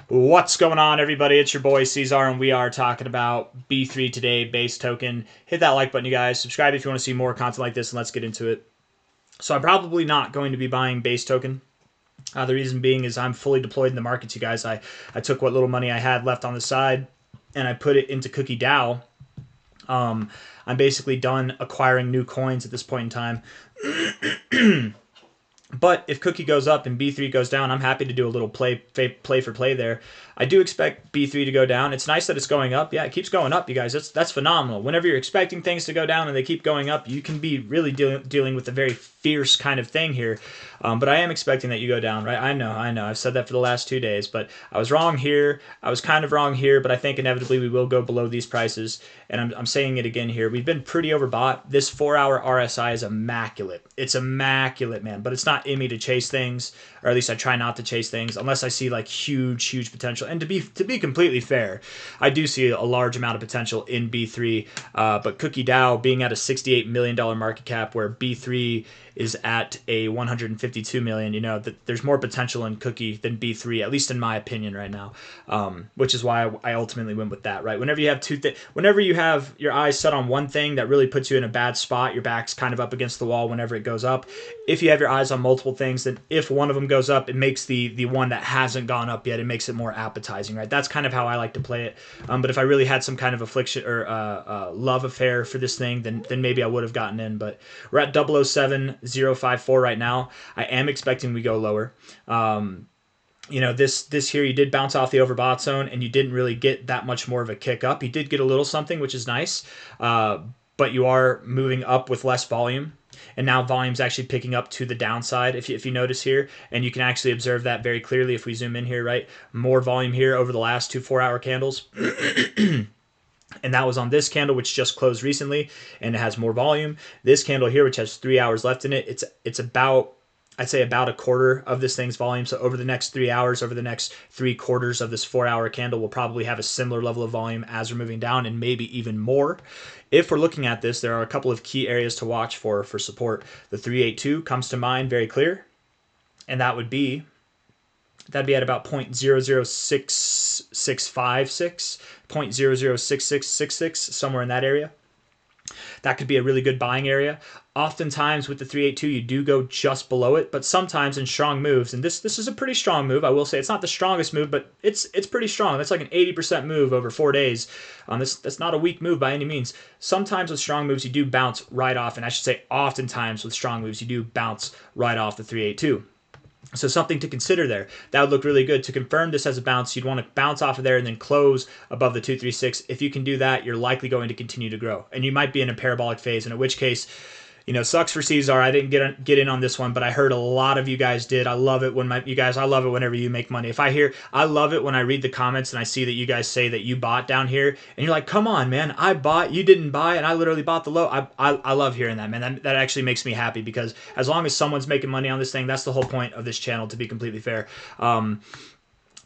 What's going on, everybody? It's your boy C-Zar, and we are talking about B3 today, base token. Hit that like button, you guys. Subscribe if you want to see more content like this, and let's get into it. So I'm probably not going to be buying base token. The reason being is I'm fully deployed in the markets, you guys. I took what little money I had left on the side, and I put it into Cookie DAO. I'm basically done acquiring new coins at this point in time. But if Cookie goes up and B3 goes down, I'm happy to do a little play for play there. I do expect B3 to go down. It's nice that it's going up. Yeah, it keeps going up, you guys. That's phenomenal. Whenever you're expecting things to go down and they keep going up, you can be really dealing with a very fierce kind of thing here. But I am expecting that you go down, right? I know. I've said that for the last 2 days, but I was wrong here. I was kind of wrong here, but I think inevitably we will go below these prices. And I'm saying it again here. We've been pretty overbought. This 4-hour RSI is immaculate. It's immaculate, man. But it's not in me to chase things, or at least I try not to chase things unless I see like huge potential. And to be completely fair, I do see a large amount of potential in B3. But Cookie DAO being at a $68 million market cap, where B3 is at a 152 million, you know, that there's more potential in Cookie than B3, at least in my opinion right now, which is why I ultimately went with that, right? Whenever you have whenever you have your eyes set on one thing, that really puts you in a bad spot. Your back's kind of up against the wall whenever it goes up. If you have your eyes on multiple things, then if one of them goes up, it makes the one that hasn't gone up yet, it makes it more appetizing, right? That's kind of how I like to play it. But if I really had some kind of affliction or love affair for this thing, then maybe I would have gotten in. But we're at 0.07054 right now. I am expecting we go lower. You know, this here, you did bounce off the overbought zone, and you didn't really get that much more of a kick up. You did get a little something, which is nice, but you are moving up with less volume. And now volume's actually picking up to the downside, if you notice here. And you can actually observe that very clearly if we zoom in here, right? More volume here over the last 2 4-hour candles. And that was on this candle, which just closed recently, and it has more volume. This candle here, which has 3 hours left in it, it's about, I'd say, about a quarter of this thing's volume. So over the next 3 hours, over the next 3/4 of this 4-hour candle, we'll probably have a similar level of volume as we're moving down, and maybe even more. If we're looking at this, there are a couple of key areas to watch for support. The 382 comes to mind very clear, and that'd be at about 0.006656, 0.006666, somewhere in that area. That could be a really good buying area. Oftentimes with the 382, you do go just below it, but sometimes in strong moves, and this is a pretty strong move, I will say. It's not the strongest move, but it's pretty strong. That's like an 80% move over 4 days. That's not a weak move by any means. Sometimes with strong moves, you do bounce right off, and I should say oftentimes with strong moves, you do bounce right off the 382. So something to consider there. That would look really good. To confirm this as a bounce, you'd want to bounce off of there and then close above the 236. If you can do that, you're likely going to continue to grow. And you might be in a parabolic phase, and in which case, you know, sucks for C-Zar. I didn't get in on this one, but I heard a lot of you guys did. I love it when I love it whenever you make money. I love it when I read the comments and I see that you guys say that you bought down here, and you're like, come on, man, I bought, you didn't buy, and I literally bought the low. I love hearing that, man. That actually makes me happy, because as long as someone's making money on this thing, that's the whole point of this channel, to be completely fair.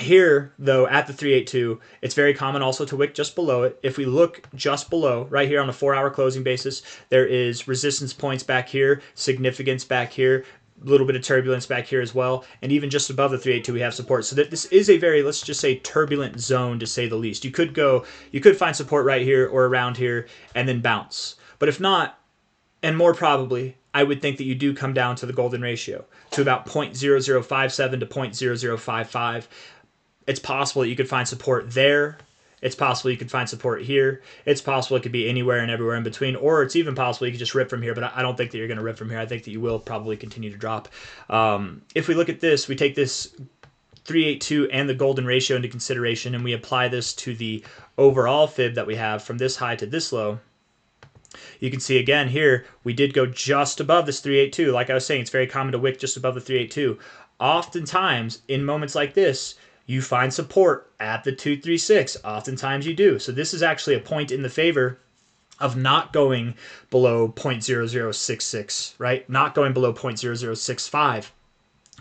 Here, though, at the 382, it's very common also to wick just below it. If we look just below, right here on a 4-hour closing basis, there is resistance points back here, significance back here, a little bit of turbulence back here as well, and even just above the 382 we have support. So that this is a very, let's just say, turbulent zone, to say the least. You could find support right here or around here and then bounce. But if not, and more probably, I would think that you do come down to the golden ratio, to about 0.0057 to 0.0055. It's possible that you could find support there. It's possible you could find support here. It's possible it could be anywhere and everywhere in between, or it's even possible you could just rip from here, but I don't think that you're going to rip from here. I think that you will probably continue to drop. If we look at this, we take this 382 and the golden ratio into consideration, and we apply this to the overall fib that we have from this high to this low. You can see again here, we did go just above this 382. Like I was saying, it's very common to wick just above the 382. Oftentimes, in moments like this, you find support at the 236. Oftentimes you do. So this is actually a point in the favor of not going below 0.0066, right? Not going below 0.0065.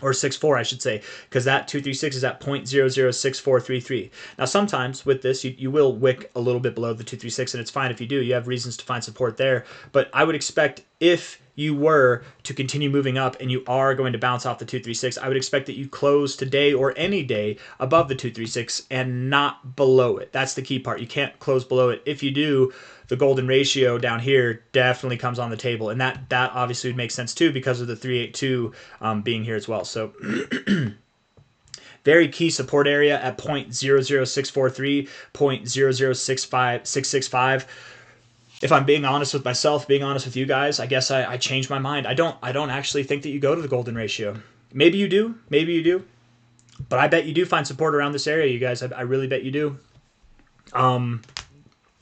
Or 64, I should say, because that 236 is at 0.006433. Now, sometimes with this, you will wick a little bit below the 236, and it's fine if you do. You have reasons to find support there. But I would expect if you were to continue moving up and you are going to bounce off the 236, I would expect that you close today or any day above the 236 and not below it. That's the key part. You can't close below it. If you do, the golden ratio down here definitely comes on the table, and that obviously would make sense too because of the 382 being here as well. So very key support area at 0.00643, 0.00665. If I'm being honest with myself, being honest with you guys, I guess I changed my mind. I don't actually think that you go to the golden ratio. Maybe you do, but I bet you do find support around this area, you guys. I really bet you do.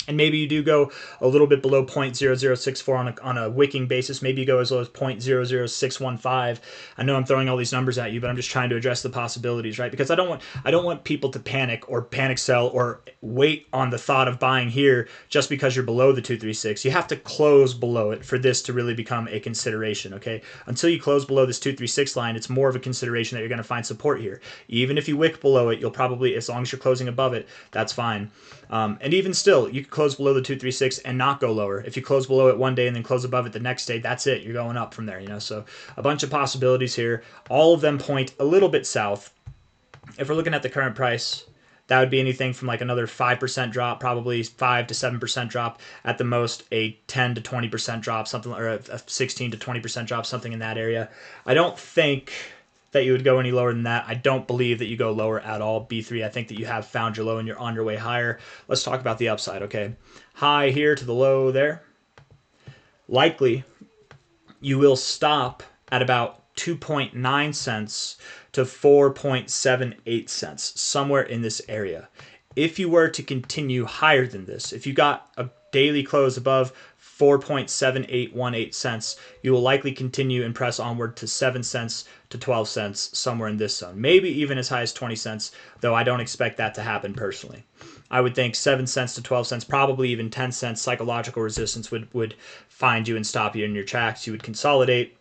And maybe you do go a little bit below 0.0064 on a wicking basis. Maybe you go as low as 0.00615. I know I'm throwing all these numbers at you, but I'm just trying to address the possibilities, right? Because I don't want people to panic or panic sell or wait on the thought of buying here just because you're below the 236. You have to close below it for this to really become a consideration, okay? Until you close below this 236 line, it's more of a consideration that you're going to find support here. Even if you wick below it, you'll probably, as long as you're closing above it, that's fine. And even still, you could close below the 236 and not go lower. If you close below it one day and then close above it the next day, that's it. You're going up from there, you know. So a bunch of possibilities here. All of them point a little bit south. If we're looking at the current price, that would be anything from like another 5% drop, probably 5 to 7% drop at the most, a 10 to 20% drop, something, or a 16 to 20% drop, something in that area. I don't think that you would go any lower than that. I don't believe that you go lower at all. B3, I think that you have found your low and you're on your way higher. Let's talk about the upside, okay? High here to the low there. Likely, you will stop at about 2.9 cents to 4.78 cents, somewhere in this area. If you were to continue higher than this, if you got a daily close above 4.7818 cents, you will likely continue and press onward to 7 cents to 12 cents, somewhere in this zone. Maybe even as high as 20 cents, though I don't expect that to happen personally. I would think 7 cents to 12 cents, probably even 10 cents psychological resistance would find you and stop you in your tracks. You would consolidate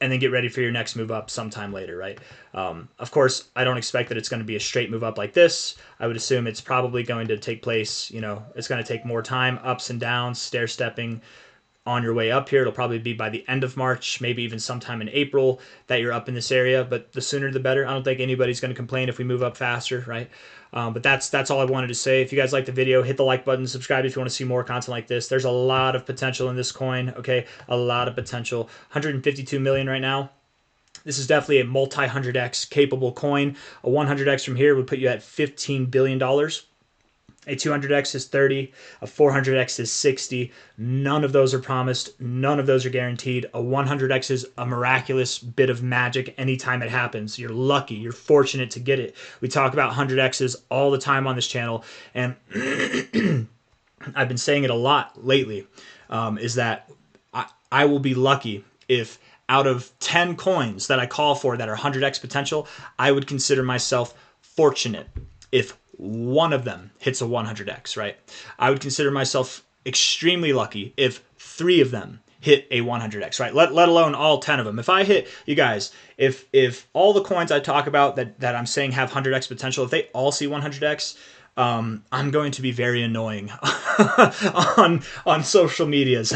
and then get ready for your next move up sometime later, right? Of course, I don't expect that it's going to be a straight move up like this. I would assume it's probably going to take place, you know, it's going to take more time, ups and downs, stair-stepping on your way up here. It'll probably be by the end of March, maybe even sometime in April that you're up in this area, but the sooner the better. I don't think anybody's going to complain if we move up faster, right? But that's all I wanted to say. If you guys like the video, hit the like button, subscribe if you want to see more content like this. There's a lot of potential in this coin, okay? A lot of potential. 152 million right now. This is definitely a multi-100x capable coin. A 100x from here would put you at $15 billion. A 200x is 30, a 400x is 60. None of those are promised. None of those are guaranteed. A 100x is a miraculous bit of magic anytime it happens. You're lucky. You're fortunate to get it. We talk about 100x's all the time on this channel, and I've been saying it a lot lately, is that I will be lucky if out of 10 coins that I call for that are 100x potential, I would consider myself fortunate if one of them hits a 100x, right? I would consider myself extremely lucky if 3 of them hit a 100x, right? Let alone all 10 of them. If I hit, you guys, if all the coins I talk about that I'm saying have 100x potential, if they all see 100x, I'm going to be very annoying on social medias.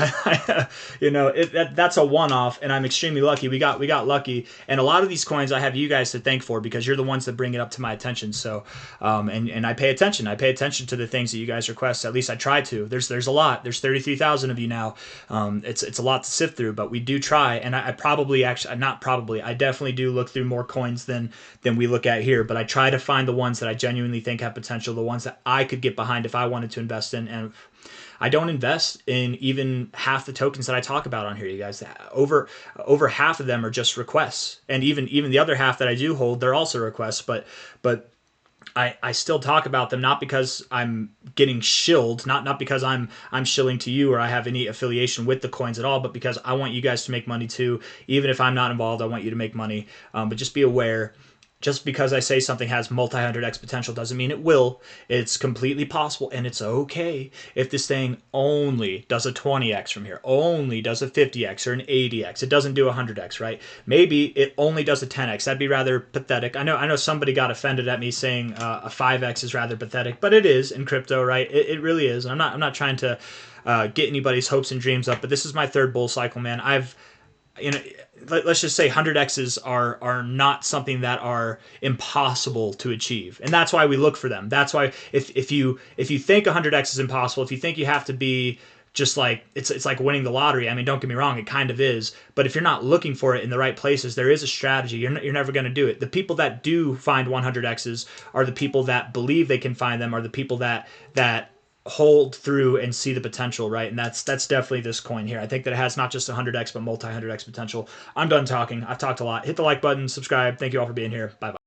You know, that's a one-off, and I'm extremely lucky. We got lucky, and a lot of these coins I have you guys to thank for because you're the ones that bring it up to my attention. So, and I pay attention. I pay attention to the things that you guys request. At least I try to. There's a lot. There's 33,000 of you now. It's a lot to sift through, but we do try. And I definitely do look through more coins than we look at here. But I try to find the ones that I genuinely think have potential. The ones that I could get behind if I wanted to invest in, and I don't invest in even half the tokens that I talk about on here, you guys. Over half of them are just requests, and even the other half that I do hold, they're also requests, but I still talk about them, not because I'm getting shilled, not because I'm shilling to you or I have any affiliation with the coins at all, but because I want you guys to make money too. Even if I'm not involved, I want you to make money. But just be aware, Just because I say something has multi-100x potential doesn't mean it will. It's completely possible, and it's okay if this thing only does a 20x from here, only does a 50x or an 80x. It doesn't do a 100x, right? Maybe it only does a 10x. That'd be rather pathetic. I know somebody got offended at me saying a 5x is rather pathetic, but it is in crypto, right? It really is. I'm not trying to get anybody's hopes and dreams up, but this is my third bull cycle, man. Let's just say 100x's are not something that are impossible to achieve, and that's why we look for them. That's why if you think 100x is impossible, if you think you have to be just like it's like winning the lottery. I mean, don't get me wrong, it kind of is, but if you're not looking for it in the right places, there is a strategy. You're never going to do it. The people that do find 100x's are the people that believe they can find them, are the people that hold through and see the potential, right? And that's definitely this coin here. I think that it has not just 100x but multi 100x potential. I'm done talking. I've talked a lot. Hit the like button, subscribe. Thank you all for being here. Bye bye.